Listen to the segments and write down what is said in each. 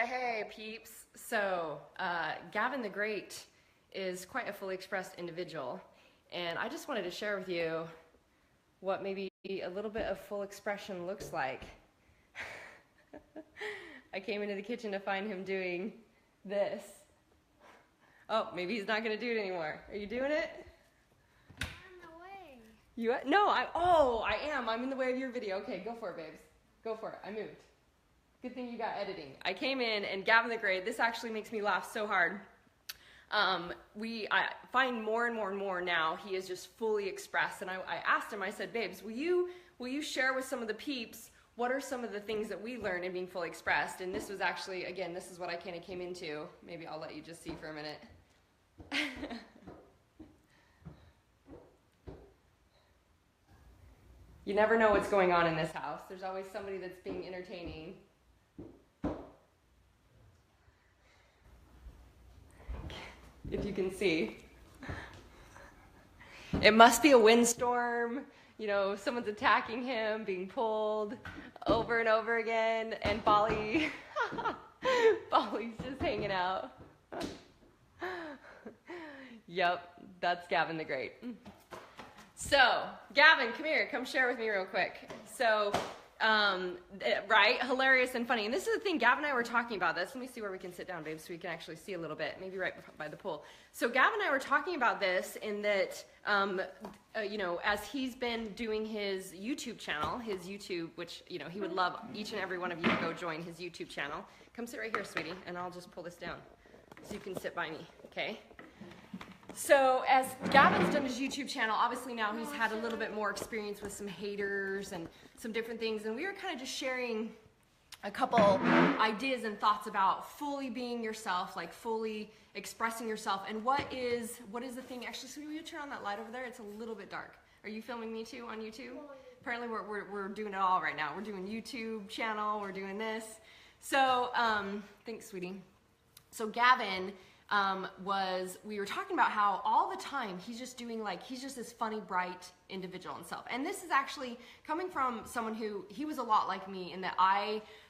Hey, peeps. So, Gavin the Great is quite a fully expressed individual, and I just wanted to share with you what maybe a little bit of full expression looks like. I came into the kitchen to find him doing this. Oh, maybe he's not going to do it anymore. Are you doing it? I'm in the way. You? No, I am. I'm in the way of your video. Okay, go for it, babes. Go for it. I moved. Good thing you got editing. I came in and Gavin the Great, this actually makes me laugh so hard. I find more and more now he is just fully expressed. And I asked him, I said, babes, will you share with some of the peeps what are some of the things that we learned in being fully expressed? And this was actually, again, this is what I kind of came into. Maybe I'll let you just see for a minute. You never know what's going on in this house. There's always somebody that's being entertaining. If you can see. It must be a windstorm, you know, someone's attacking him, being pulled over and over again, and Bolly's just hanging out. Yep, that's Gavin the Great. So, Gavin, come here, come share with me real quick. So, right, hilarious and funny. And this is the thing, Gavin and I were talking about this. Let me see where we can sit down, babe, so we can actually see a little bit, maybe right by the pool. So Gavin and I were talking about this in that, you know, as he's been doing his YouTube channel, which, you know, he would love each and every one of you to go join his YouTube channel. Come sit right here, sweetie, and I'll just pull this down so you can sit by me, okay? So as Gavin's done his YouTube channel, obviously now he's had a little bit more experience with some haters and some different things, and we were kind of just sharing a couple ideas and thoughts about fully being yourself, like fully expressing yourself, and what is the thing. Actually, so will you turn on that light over there? It's a little bit dark. Are you filming me too on YouTube? Apparently we're doing it all right now. We're doing YouTube channel, we're doing this. So, thanks, sweetie. So Gavin, we were talking about how all the time he's just doing, like, he's just this funny, bright individual himself. And this is actually coming from someone he was a lot like me in that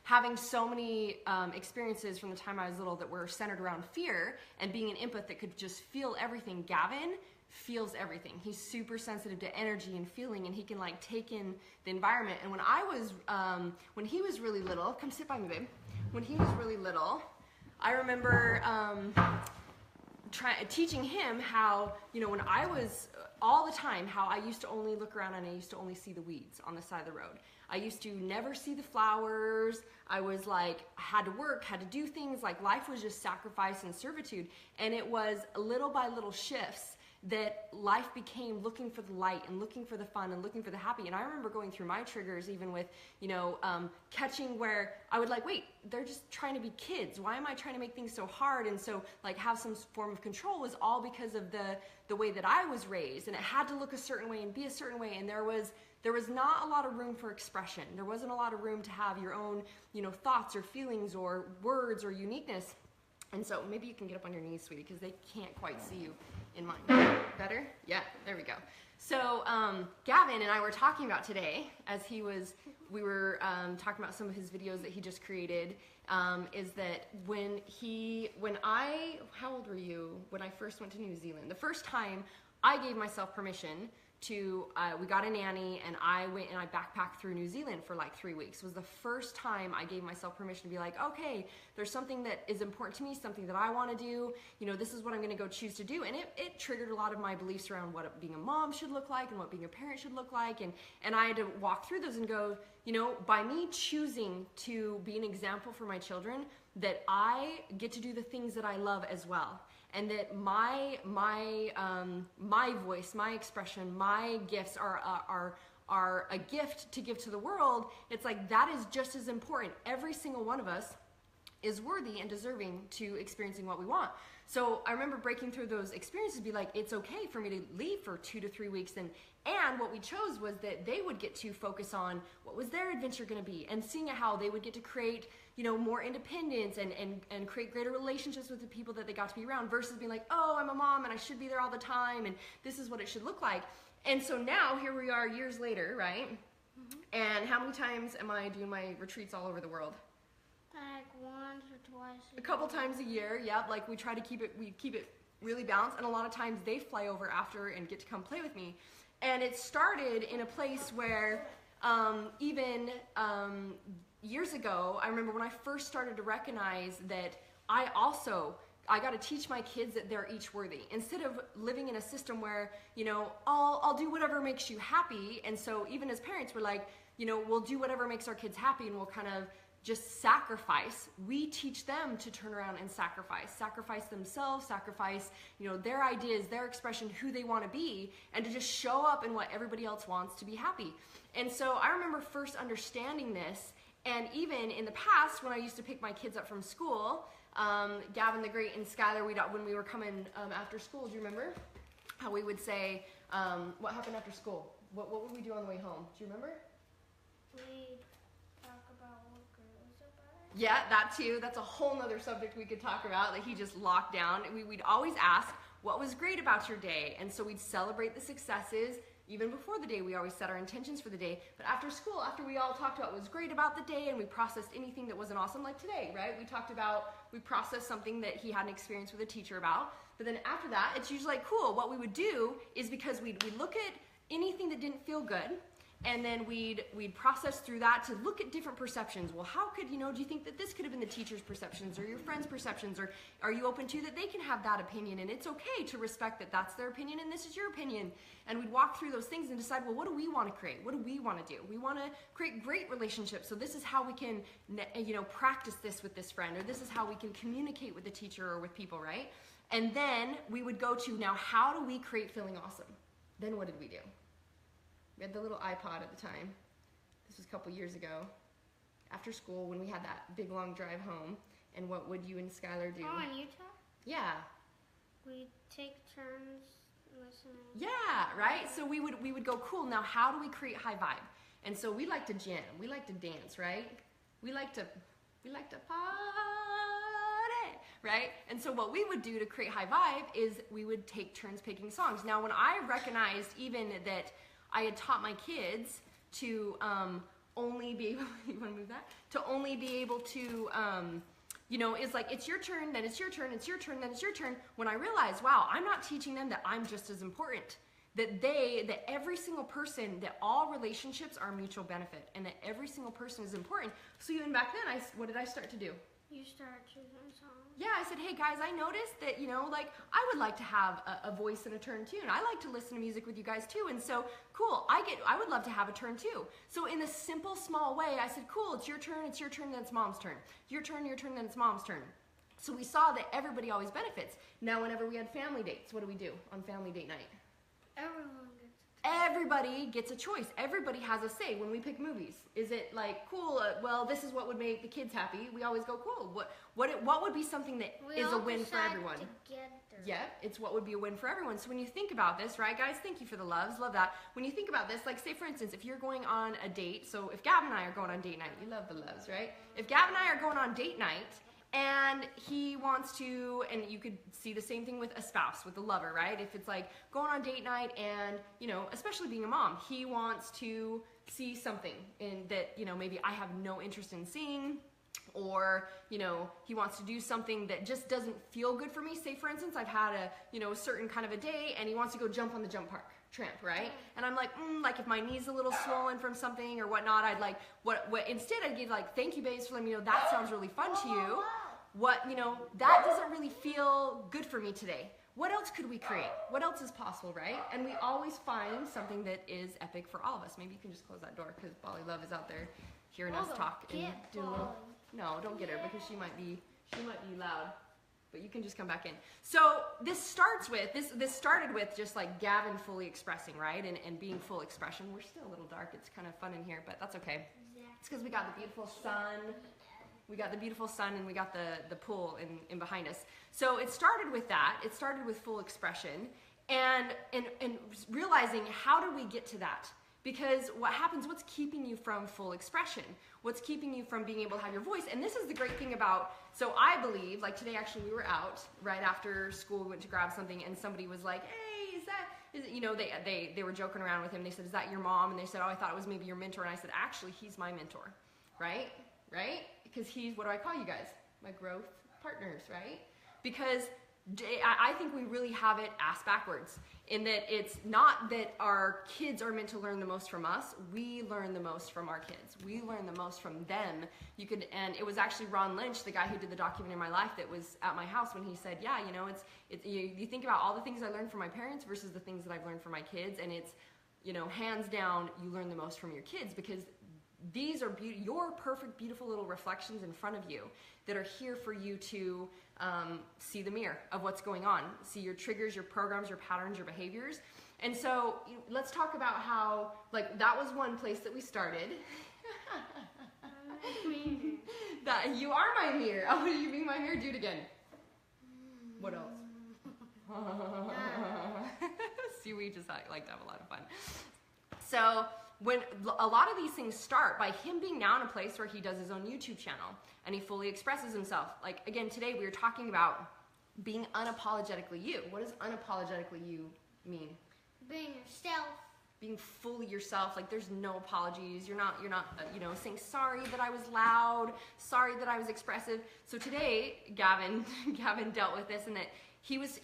having so many experiences from the time I was little that were centered around fear and being an empath that could just feel everything. Gavin feels everything. He's super sensitive to energy and feeling, and he can like take in the environment. And when he was really little, come sit by me, babe. When he was really little, I remember teaching him how, you know, when I was all the time, how I used to only look around and I used to only see the weeds on the side of the road. I used to never see the flowers. I was like, I had to work, had to do things, like life was just sacrifice and servitude. And it was little by little shifts that life became looking for the light and looking for the fun and looking for the happy. And I remember going through my triggers, even with, you know, catching where I would like, wait, they're just trying to be kids. Why am I trying to make things so hard? And so like have some form of control was all because of the way that I was raised, and it had to look a certain way and be a certain way. And there was not a lot of room for expression. There wasn't a lot of room to have your own, you know, thoughts or feelings or words or uniqueness. And so maybe you can get up on your knees, sweetie, because they can't quite see you in mine. Better? Yeah, there we go. So Gavin and I were talking about today, as we were talking about some of his videos that he just created, is that how old were you when I first went to New Zealand? The first time I gave myself permission to, we got a nanny, and I went and I backpacked through New Zealand for like 3 weeks. It was the first time I gave myself permission to be like, okay, there's something that is important to me, something that I want to do, you know, this is what I'm going to go choose to do. And it triggered a lot of my beliefs around what being a mom should look like and what being a parent should look like. And I had to walk through those and go, you know, by me choosing to be an example for my children, that I get to do the things that I love as well. And that my voice, my expression, my gifts are a gift to give to the world. It's like that is just as important. Every single one of us is worthy and deserving to experiencing what we want. So I remember breaking through those experiences, be like, it's okay for me to leave for 2 to 3 weeks, and what we chose was that they would get to focus on what was their adventure going to be, and seeing how they would get to create, you know, more independence and create greater relationships with the people that they got to be around, versus being like, oh, I'm a mom and I should be there all the time and this is what it should look like. And so now here we are years later, right? Mm-hmm. And how many times am I doing my retreats all over the world? Like once or twice. A couple times a year, yep. Like we try to keep it really balanced, and a lot of times they fly over after and get to come play with me. And it started in a place where even years ago, I remember when I first started to recognize that I got to teach my kids that they're each worthy. Instead of living in a system where, I'll do whatever makes you happy. And so even as parents, we're like, we'll do whatever makes our kids happy, and we'll kind of just sacrifice. We teach them to turn around and sacrifice themselves, sacrifice, their ideas, their expression, who they want to be, and to just show up in what everybody else wants to be happy. And so I remember first understanding this, and even in the past when I used to pick my kids up from school, Gavin the Great and Skylar, when we were coming after school, do you remember how we would say, what happened after school? What would we do on the way home? Do you remember? We talk about what great was about it. Yeah, that too. That's a whole nother subject we could talk about that he just locked down. We'd always ask, what was great about your day? And so we'd celebrate the successes. Even before the day, we always set our intentions for the day. But after school, after we all talked about what was great about the day and we processed anything that wasn't awesome, like today, right? We processed something that he had an experience with a teacher about. But then after that, it's usually like, cool. What we would do is, because we'd look at anything that didn't feel good, and then we'd process through that to look at different perceptions. Well, how could, do you think that this could have been the teacher's perceptions or your friend's perceptions, or are you open to that they can have that opinion, and it's okay to respect that that's their opinion and this is your opinion. And we'd walk through those things and decide, well, what do we want to create? What do we want to do? We want to create great relationships. So this is how we can, practice this with this friend, or this is how we can communicate with the teacher or with people, right? And then we would go to, now how do we create feeling awesome? Then what did we do? We had the little iPod at the time. This was a couple years ago. After school, when we had that big long drive home, and what would you and Skylar do? Oh, in Utah? Yeah. We take turns listening. Yeah, right? So we would go, cool, now how do we create high vibe? And so we like to jam, we like to dance, right? We like to party, right? And so what we would do to create high vibe is we would take turns picking songs. Now when I recognized even that I had taught my kids to only be able, you want to move that? To only be able to, it's like, it's your turn, then it's your turn, it's your turn, then it's your turn. When I realized, wow, I'm not teaching them that I'm just as important. That every single person, that all relationships are mutual benefit, and that every single person is important. So even back then, what did I start to do? You start choosing songs. Yeah, I said, hey guys, I noticed that, I would like to have a voice and a turn too, and I like to listen to music with you guys too, and so, cool, I would love to have a turn too. So in a simple, small way, I said, cool, it's your turn, then it's mom's turn. Your turn, then it's mom's turn. So we saw that everybody always benefits. Now whenever we had family dates, what do we do on family date night? Everybody gets a choice. Everybody has a say when we pick movies. Is it like, cool, well, this is what would make the kids happy? We always go, cool. What would be something that is a win for everyone? Together. Yeah, it's what would be a win for everyone. So when you think about this, right, guys, thank you for the loves, love that. When you think about this, like say for instance, if you're going on a date, so if Gavin and I are going on date night, you love the loves, right? If Gavin and I are going on date night, and he wants to, and you could see the same thing with a spouse, with a lover, right? If it's like going on date night and, especially being a mom, he wants to see something in that, maybe I have no interest in seeing, or, he wants to do something that just doesn't feel good for me. Say for instance, I've had a certain kind of a day and he wants to go jump on the jump park. Tramp, right? And I'm like, like if my knee's a little swollen from something or whatnot, I'd like, instead I'd give like, thank you babes for letting me know that sounds really fun to you. That doesn't really feel good for me today. What else could we create? What else is possible, right? And we always find something that is epic for all of us. Maybe you can just close that door because Bolly Love is out there hearing us talk and do a little, no, don't get her because she might be loud. But you can just come back in. So this started with just like Gavin fully expressing, right? And being full expression. We're still a little dark. It's kind of fun in here, but that's okay. It's because we got the beautiful sun. We got the beautiful sun and we got the pool in behind us. So it started with that. It started with full expression and realizing how do we get to that? Because what's keeping you from full expression? What's keeping you from being able to have your voice? And this is the great thing about, so I believe, like today actually we were out right after school, we went to grab something and somebody was like, hey, is it, they were joking around with him. They said, is that your mom? And they said, oh, I thought it was maybe your mentor. And I said, actually, he's my mentor, right? Because he's, what do I call you guys? My growth partners, right? Because I think we really have it ass backwards, in that it's not that our kids are meant to learn the most from us. We learn the most from our kids. We learn the most from them. And it was actually Ron Lynch, the guy who did the documentary My Life, that was at my house when he said, yeah, you know, you think about all the things I learned from my parents versus the things that I've learned from my kids, and it's, you know, hands down, you learn the most from your kids, because these are your perfect, beautiful little reflections in front of you that are here for you to see the mirror of what's going on, see your triggers, your programs, your patterns, your behaviors. And so let's talk about how, like, that was one place that we started. That you are my mirror. Oh, you being my mirror? Do it again. What else? See, we just like to have a lot of fun. So when a lot of these things start by him being now in a place where he does his own YouTube channel and he fully expresses himself. Like, again, today we were talking about being unapologetically you. What does unapologetically you mean? Being yourself. Being fully yourself. Like, there's no apologies. You're not you know, saying sorry that I was loud, sorry that I was expressive. So today Gavin dealt with this, and that his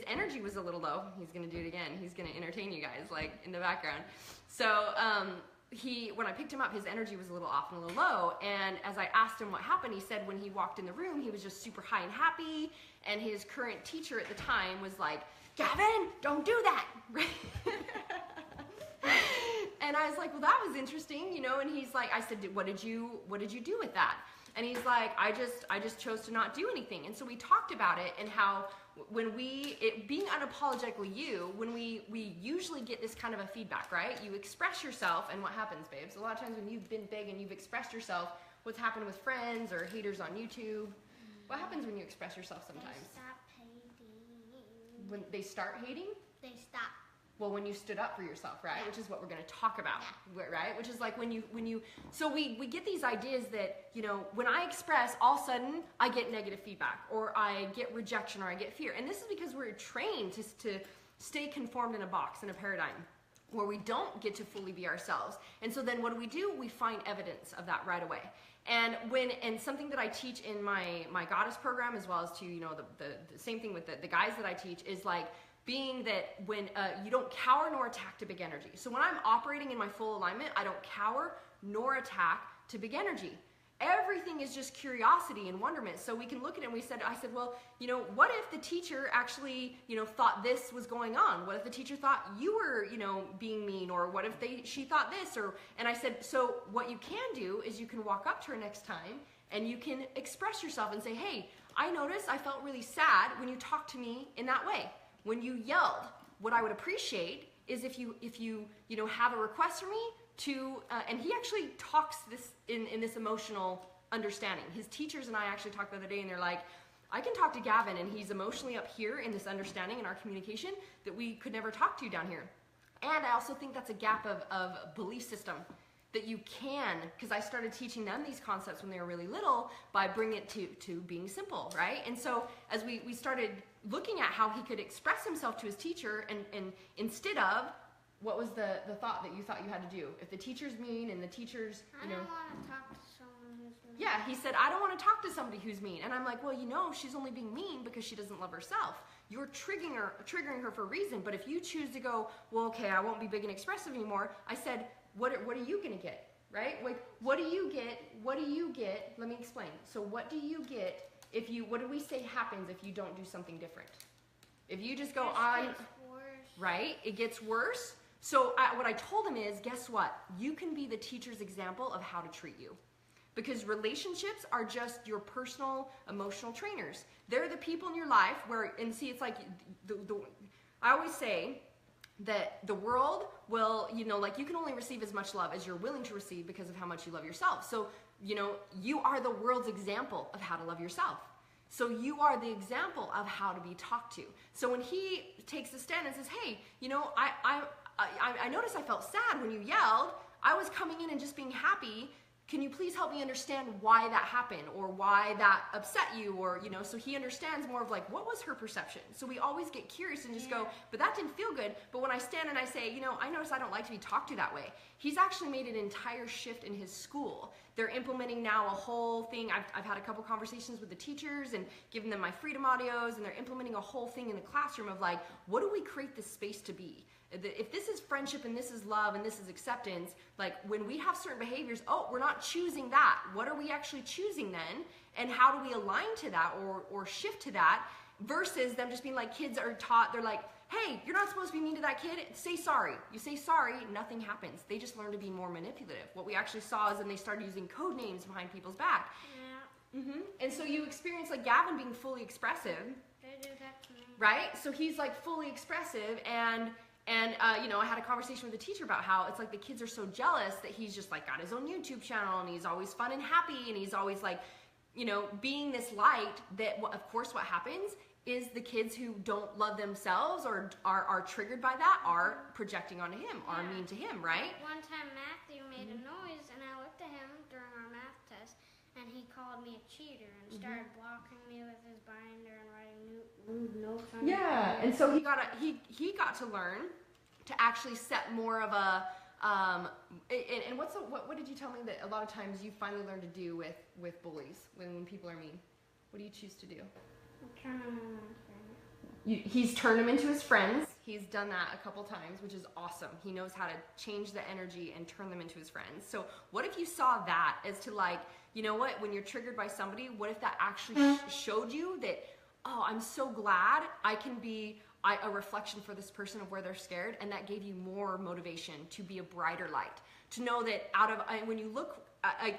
energy was a little low. He's gonna do it again. He's gonna entertain you guys, like, in the background. So when I picked him up, his energy was a little off and a little low. And as I asked him what happened, he said when he walked in the room, he was just super high and happy. And his current teacher at the time was like, Gavin, don't do that. And I was like, well, that was interesting, you know. And he's like, I said, what did you do with that? And he's like, I just chose to not do anything. And so we talked about it, and how when being unapologetically you, when we usually get this kind of a feedback, right? You express yourself, and what happens, babes? A lot of times when you've been big and you've expressed yourself, what's happened with friends or haters on YouTube? What happens when you express yourself sometimes? They stop hating. When they start hating? They stop. Well, when you stood up for yourself, right? Yeah. Which is what we're going to talk about, Yeah. right? Which is like when you, so we get these ideas that, you know, when I express, all of a sudden I get negative feedback, or I get rejection, or I get fear. And this is because we're trained to stay conformed in a box, in a paradigm, where we don't get to fully be ourselves. And so then what do? We find evidence of that right away. And something that I teach in my goddess program, as well as to, you know, the same thing with the guys that I teach, is like, being that when you don't cower nor attack to big energy. So when I'm operating in my full alignment, I don't cower nor attack to big energy. Everything is just curiosity and wonderment. So we can look at it, and I said, well, you know, what if the teacher actually, you know, thought this was going on? What if the teacher thought you were, you know, being mean? Or what if she thought this? And I said, so what you can do is you can walk up to her next time, and you can express yourself and say, hey, I noticed I felt really sad when you talked to me in that way. When you yelled, what I would appreciate is if you know, have a request for me to, and he actually talks this in this emotional understanding. His teachers and I actually talked the other day, and they're like, I can talk to Gavin, and he's emotionally up here in this understanding in our communication that we could never talk to down here. And I also think that's a gap of belief system that you can, because I started teaching them these concepts when they were really little by bringing it to being simple, right? And so as we started looking at how he could express himself to his teacher, and instead of, what was the thought that you thought you had to do? If the teacher's mean and the teacher's, you know. I don't want to talk to someone who's mean. Yeah, he said, I don't want to talk to somebody who's mean. And I'm like, well, you know, she's only being mean because she doesn't love herself. You're triggering her for a reason. But if you choose to go, well, okay, I won't be big and expressive anymore. I said, what are you going to get? Right? Like, what do you get? What do you get? Let me explain. So what do you get if you, what do we say happens if you don't do something different? If you just go on, It gets worse. right? It gets worse. So what I told him is, guess what? You can be the teacher's example of how to treat you. Because relationships are just your personal emotional trainers. They're the people in your life where, and see, it's like, I always say that the world will, you know, like, you can only receive as much love as you're willing to receive because of how much you love yourself. So, you know, you are the world's example of how to love yourself. So you are the example of how to be talked to. So when he takes a stand and says, hey, you know, I noticed I felt sad when you yelled. I was coming in and just being happy. can you please help me understand why that happened or why that upset you? Or, you know, so he understands more of like, what was her perception? So we always get curious and just go, but that didn't feel good. But when I stand and I say, you know, I notice I don't like to be talked to that way. He's actually made an entire shift in his school. They're implementing now a whole thing. I've had a couple conversations with the teachers and given them my freedom audios, and they're implementing a whole thing in the classroom of like, what do we create this space to be? If this is friendship and this is love and this is acceptance, like when we have certain behaviors, oh, we're not choosing that. What are we actually choosing then? And how do we align to that or shift to that versus them just being like, kids are taught, they're like, hey, you're not supposed to be mean to that kid. Say sorry. You say sorry, nothing happens. They just learn to be more manipulative. What we actually saw is then they started using code names behind people's back. Yeah. And so you experience like Gavin being fully expressive. They do that to me. Right? So he's like fully expressive and you know, I had a conversation with a teacher about how it's like the kids are so jealous that he's just like got his own YouTube channel and he's always fun and happy and he's always like, you know, being this light that of course what happens is the kids who don't love themselves or are triggered by that are projecting onto him, are mean to him, right? One time Matthew made a noise and I looked at him during our math test and he called me a cheater and started blocking me with his binder and writing rude notes on Yeah, and so he got to learn to actually set more of a and what did you tell me that a lot of times you finally learn to do with bullies when people are mean? What do you choose to do? Turn him on. He's turned them into his friends. He's done that a couple times, which is awesome. He knows how to change the energy and turn them into his friends. So what if you saw that as to like, you know what, when you're triggered by somebody, what if that actually showed you that, oh, I'm so glad I can be a reflection for this person of where they're scared, and that gave you more motivation to be a brighter light, to know that when you look,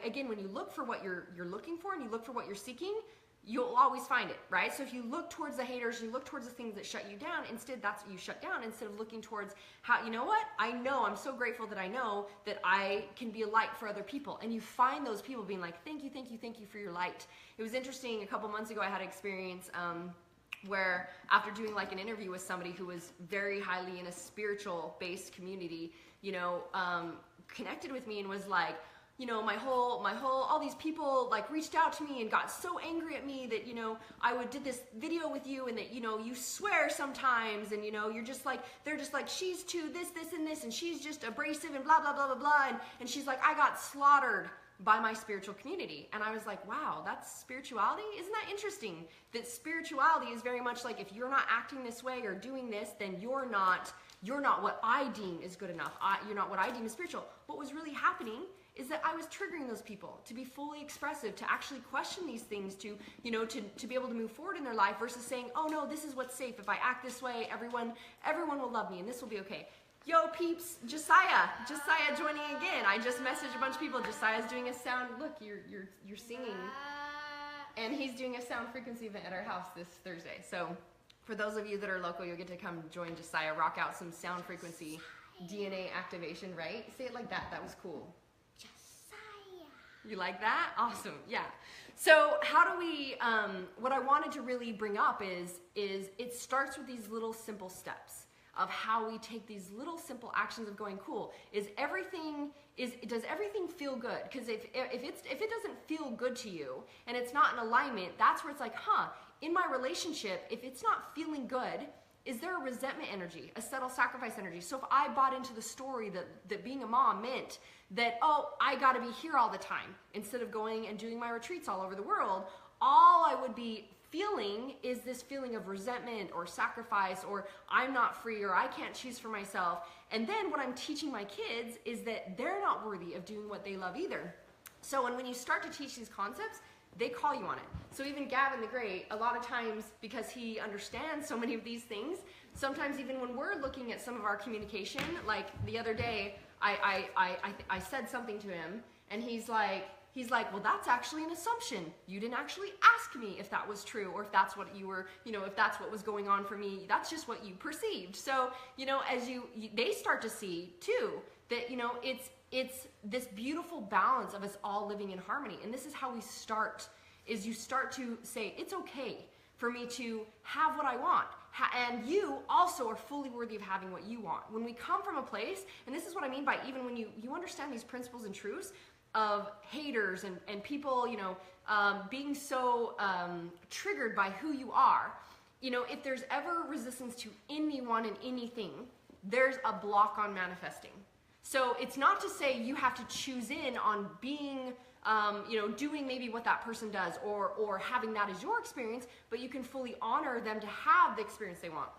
again, when you look for what you're looking for and you look for what you're seeking, you'll always find it, right? So if you look towards the haters, you look towards the things that shut you down, instead that's what you shut down, instead of looking towards how, you know what, I'm so grateful that I know that I can be a light for other people. And you find those people being like, thank you for your light. It was interesting, a couple months ago I had an experience where after doing like an interview with somebody who was very highly in a spiritual based community, you know, connected with me and was like, you know, all these people like reached out to me and got so angry at me that, you know, did this video with you and that, you know, you swear sometimes and, you know, you're just like, they're just like, she's too this and this and she's just abrasive and blah, blah, blah, blah, blah. And she's like, I got slaughtered by my spiritual community. And I was like, wow, that's spirituality? Isn't that interesting? That spirituality is very much like, if you're not acting this way or doing this, then you're not what I deem is good enough. You're not what I deem is spiritual. What was really happening is that I was triggering those people to be fully expressive, to actually question these things, to, you know, to be able to move forward in their life versus saying, oh no, this is what's safe. If I act this way, everyone will love me and this will be okay. Yo peeps, Josiah joining again. I just messaged a bunch of people. Josiah's doing a sound, look, you're singing. And he's doing a sound frequency event at our house this Thursday. So for those of you that are local, you'll get to come join Josiah, rock out some sound frequency DNA activation, right? Say it like that, that was cool. You like that? Awesome, yeah. So how do we, what I wanted to really bring up is it starts with these little simple steps of how we take these little simple actions of going, cool, does everything feel good? Because if it doesn't feel good to you and it's not in alignment, that's where it's like, in my relationship, if it's not feeling good, is there a resentment energy, a subtle sacrifice energy? So if I bought into the story that being a mom meant that, oh, I gotta be here all the time, instead of going and doing my retreats all over the world, all I would be feeling is this feeling of resentment or sacrifice, or I'm not free, or I can't choose for myself. And then what I'm teaching my kids is that they're not worthy of doing what they love either. So when you start to teach these concepts, they call you on it. So even Gavin the Great, a lot of times, because he understands so many of these things, sometimes even when we're looking at some of our communication, like the other day, I said something to him, and he's like, well, that's actually an assumption. You didn't actually ask me if that was true, or if that's what you were, you know, if that's what was going on for me. That's just what you perceived. So, you know, as they start to see too, that, you know, it's this beautiful balance of us all living in harmony. And this is how we start, is you start to say, it's okay for me to have what I want. And you also are fully worthy of having what you want. When we come from a place, and this is what I mean by even when you understand these principles and truths, of haters and people, you know, being so triggered by who you are, you know, if there's ever resistance to anyone and anything, there's a block on manifesting. So it's not to say you have to choose in on being, you know, doing maybe what that person does or having that as your experience, but you can fully honor them to have the experience they want.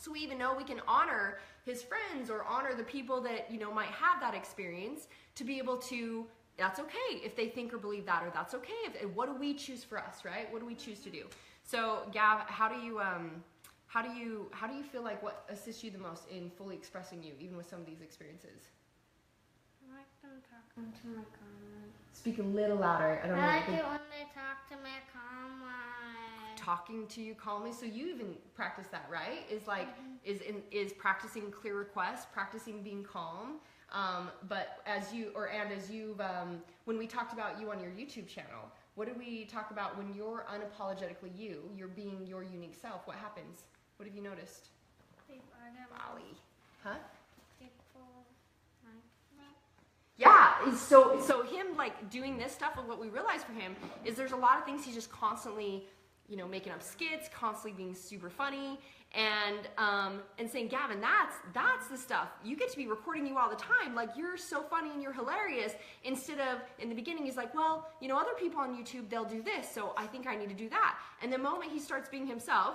So we even know we can honor his friends or honor the people that, you know, might have that experience to be able to, that's okay if they think or believe that, or that's okay if, what do we choose for us, right? What do we choose to do? So Gav, how do you feel like what assists you the most in fully expressing you, even with some of these experiences? I like them talking to my comment. Speak a little louder. I like it when they talk to me calmly. Talking to you calmly. So you even practice that, right? Is like is practicing clear requests, practicing being calm. But as you've when we talked about you on your YouTube channel, what did we talk about when you're unapologetically you're being your unique self? What happens? What have you noticed? Molly. Huh? Yeah, so him like doing this stuff, and what we realized for him is there's a lot of things he's just constantly, you know, making up skits, constantly being super funny, and saying, Gavin, that's the stuff. You get to be recording you all the time. Like, you're so funny and you're hilarious. Instead of, in the beginning, he's like, well, you know, other people on YouTube, they'll do this, so I think I need to do that. And the moment he starts being himself,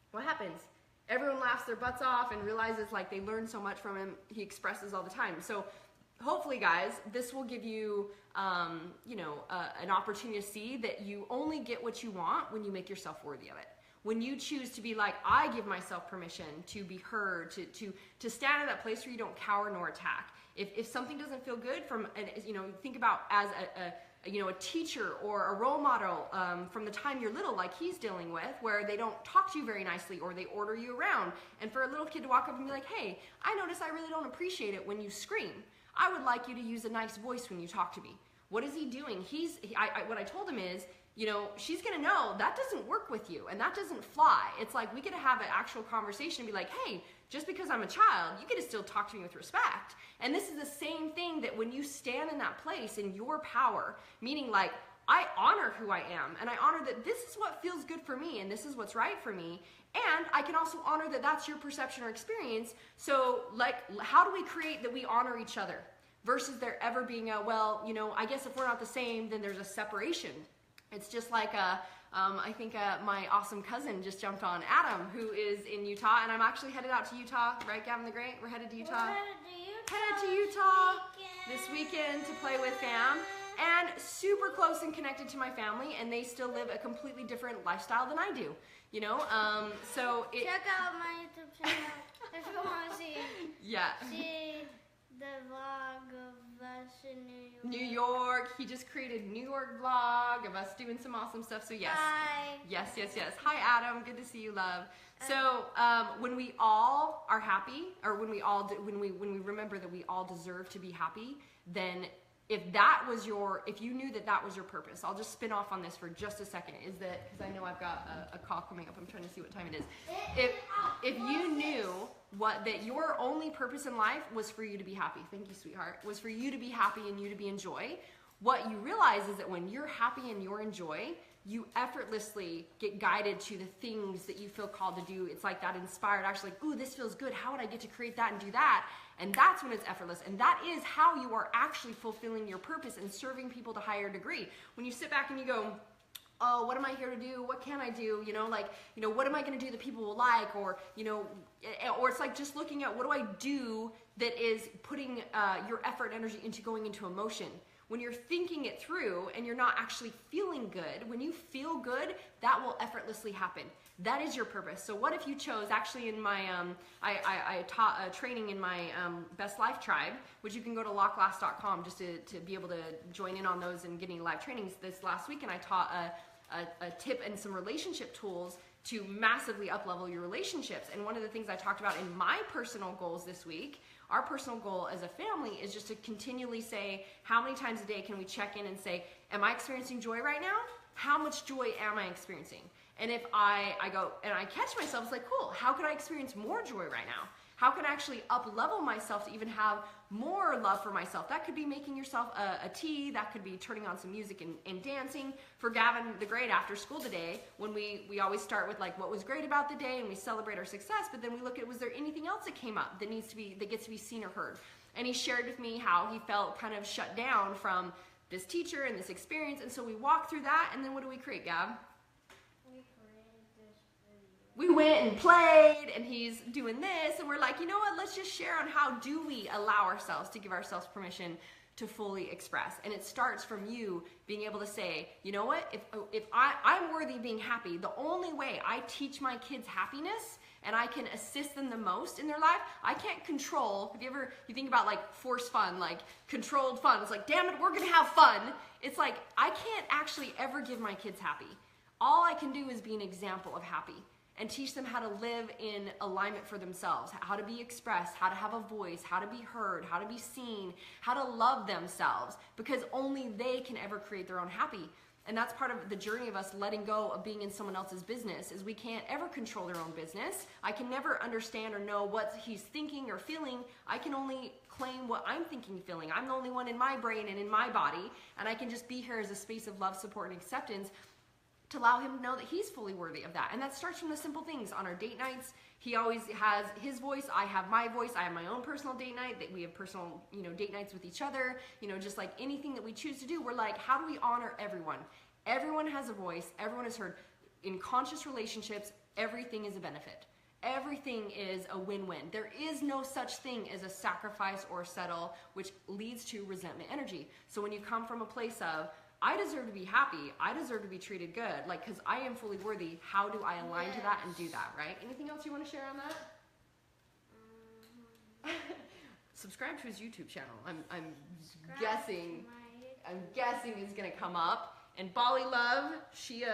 what happens? Everyone laughs their butts off and realizes like they learn so much from him. He expresses all the time. So hopefully, guys, this will give you, you know, an opportunity to see that you only get what you want when you make yourself worthy of it. When you choose to be like, I give myself permission to be heard, to stand in that place where you don't cower nor attack. If something doesn't feel good from, you know, think about as a teacher or a role model from the time you're little, like he's dealing with, where they don't talk to you very nicely or they order you around. And for a little kid to walk up and be like, hey, I notice I really don't appreciate it when you scream. I would like you to use a nice voice when you talk to me. What is he doing? What I told him is, you know, she's gonna know that doesn't work with you and that doesn't fly. It's like we get to have an actual conversation and be like, hey, just because I'm a child, you get to still talk to me with respect. And this is the same thing that when you stand in that place in your power, meaning like, I honor who I am and I honor that this is what feels good for me and this is what's right for me. And I can also honor that that's your perception or experience. So like, how do we create that we honor each other versus there ever being a, well, you know, I guess if we're not the same, then there's a separation. It's just like, I think my awesome cousin just jumped on, Adam, who is in Utah, and I'm actually headed out to Utah, right, Gavin the Great? We're headed to Utah. Headed to Utah this weekend to play with fam. And super close and connected to my family, and they still live a completely different lifestyle than I do, you know? So it, check out my YouTube channel if you want to see. Yeah. See the vlog of us in New York. He just created a New York vlog of us doing some awesome stuff. So yes. Hi. Yes. Hi, Adam. Good to see you, love. So when we all are happy, or when we remember that we all deserve to be happy, then if you knew that that was your purpose, I'll just spin off on this for just a second, is that, because I know I've got a call coming up, I'm trying to see what time it is. If you knew that your only purpose in life was for you to be happy, thank you, sweetheart, was for you to be happy and you to be in joy, what you realize is that when you're happy and you're in joy, you effortlessly get guided to the things that you feel called to do. It's like that inspired, actually, like, ooh, this feels good. How would I get to create that and do that? And that's when it's effortless. And that is how you are actually fulfilling your purpose and serving people to a higher degree. When you sit back and you go, oh, what am I here to do? What can I do? You know, like, you know, what am I going to do that people will like? Or, you know, or it's like just looking at what do I do that is putting your effort and energy into going into emotion. When you're thinking it through and you're not actually feeling good, when you feel good, that will effortlessly happen. That is your purpose. So what if you chose, actually in my, I taught a training in my Best Life Tribe, which you can go to locklast.com just to be able to join in on those and getting live trainings. This last week, and I taught a tip and some relationship tools to massively up-level your relationships. And one of the things I talked about in my personal goals this week, our personal goal as a family, is just to continually say, how many times a day can we check in and say, am I experiencing joy right now? how much joy am I experiencing? And if I go and I catch myself, it's like, cool, how can I experience more joy right now? How can I actually up-level myself to even have more love for myself? That could be making yourself a tea. That could be turning on some music and dancing. For Gavin the Great, after school today, when we always start with like what was great about the day and we celebrate our success, but then we look at, was there anything else that came up that gets to be seen or heard? And he shared with me how he felt kind of shut down from this teacher and this experience. And so we walked through that, and then what do we create, Gab? We went and played, and he's doing this, and we're like, you know what, let's just share on how do we allow ourselves to give ourselves permission to fully express. And it starts from you being able to say, you know what, if I'm worthy of being happy, the only way I teach my kids happiness and I can assist them the most in their life, I can't control. Have you think about like forced fun, like controlled fun. It's like, damn it, we're gonna have fun. It's like, I can't actually ever give my kids happy. All I can do is be an example of happy and teach them how to live in alignment for themselves, how to be expressed, how to have a voice, how to be heard, how to be seen, how to love themselves, because only they can ever create their own happy. And that's part of the journey of us letting go of being in someone else's business, is we can't ever control their own business. I can never understand or know what he's thinking or feeling. I can only claim what I'm thinking and feeling. I'm the only one in my brain and in my body, and I can just be here as a space of love, support, and acceptance to allow him to know that he's fully worthy of that. And that starts from the simple things. On our date nights, he always has his voice, I have my voice, I have my own personal date night, that we have personal, date nights with each other, just like anything that we choose to do, we're like, how do we honor everyone? Everyone has a voice, everyone is heard. In conscious relationships, everything is a benefit. Everything is a win-win. There is no such thing as a sacrifice or settle, which leads to resentment energy. So when you come from a place of, I deserve to be happy, I deserve to be treated good, like, because I am fully worthy, how do I align to that and do that, right? Anything else you want to share on that? Subscribe to his YouTube channel. I'm guessing is gonna come up. And Bali Love, she came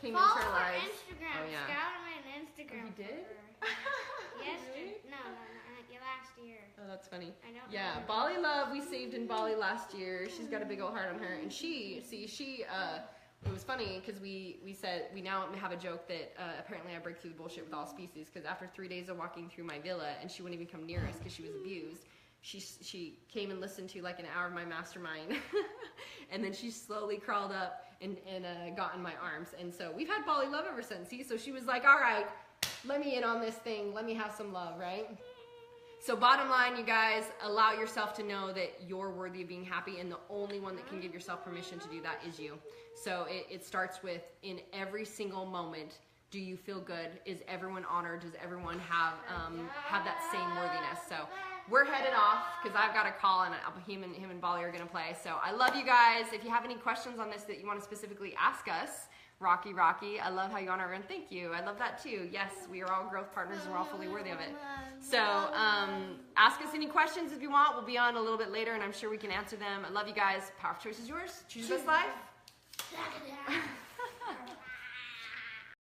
into our lives. Instagram. Oh, yeah. Scout on my Instagram. Oh, you did? Yesterday. No, last year. Oh, that's funny. I don't Yeah, remember. Bali Love, we saved in Bali last year. She's got a big old heart on her. And it was funny because we said, we now have a joke that apparently I break through the bullshit with all species, because after 3 days of walking through my villa and she wouldn't even come near us because she was abused, she came and listened to like an hour of my mastermind and then she slowly crawled up and got in my arms. And so we've had Bali Love ever since. See, so she was like, all right, let me in on this thing, let me have some love, right? So bottom line, you guys, allow yourself to know that you're worthy of being happy, and the only one that can give yourself permission to do that is you. So it starts with, in every single moment, do you feel good? Is everyone honored? Does everyone have that same worthiness? So we're headed off because I've got a call, and him and Bali are going to play. So I love you guys. If you have any questions on this that you want to specifically ask us, Rocky, I love how you honor and thank you. I love that too. Yes, we are all growth partners and we're all fully worthy of it. So ask us any questions if you want. We'll be on a little bit later and I'm sure we can answer them. I love you guys. Powerful choice is yours. Choose your best life.